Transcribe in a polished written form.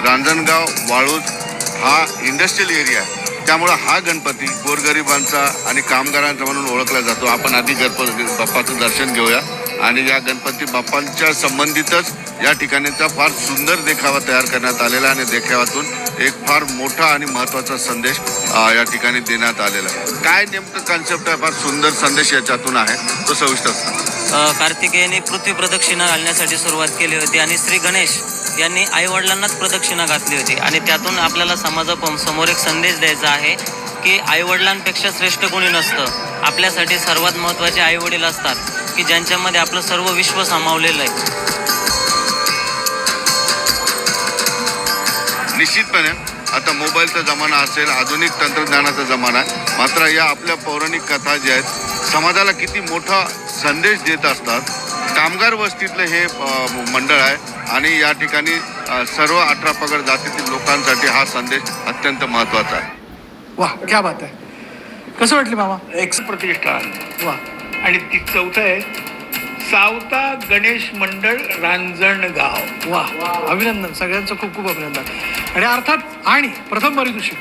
रांजणगाव वाळूज हा industrial area आहे, त्यामुळं हा गणपती गोरगरिबांचा आणि कामगारांचा म्हणून ओळखला जातो. आपण आधी गणपती बाप्पाचं दर्शन घेऊया आणि या गणपती बाप्पांच्या संबंधितच या ठिकाणीचा फार सुंदर देखावा तयार करण्यात आलेला आहे आणि देखाव्यातून एक फार मोठा आणि महत्त्वाचा संदेश या ठिकाणी देण्यात आलेला आहे. काय नेमकं कन्सेप्ट आहे, फार सुंदर संदेश याच्यातून आहे, तो सविस्तर सांगा. कार्तिकेयने पृथ्वी प्रदक्षिणा घालण्यासाठी सुरुवात केली होती आणि श्री गणेश यांनी आईवडिलांनाच प्रदक्षिणा घातली होती आणि त्यातून आपल्याला समाजासमोर एक संदेश द्यायचा आहे की आईवडिलांपेक्षा श्रेष्ठ कोणी नसतं. आपल्यासाठी सर्वात महत्त्वाचे आईवडील असतात की ज्यांच्यामध्ये आपलं सर्व विश्व सामावलेलं आहे. निश्चितपणे आता मोबाईलचा जमाना असेल, आधुनिक तंत्रज्ञानाचा जमाना आहे, मात्र या आपल्या पौराणिक कथा ज्या आहेत समाजाला किती मोठा संदेश देत असतात. कामगार वस्तीतलं हे मंडळ आहे आणि या ठिकाणी सर्व 18 पगड जातीतील लोकांसाठी हा संदेश अत्यंत महत्त्वाचा आहे. वाह, क्या बात आहे. कसं वाटलं मामा? एक प्रतिष्ठान. वा. आणि ती चौथं आहे सावता गणेश मंडळ रांजणगाव. वा, अभिनंदन, सगळ्यांचं खूप खूप अभिनंदन. आणि अर्थात प्रथम पारितोषिक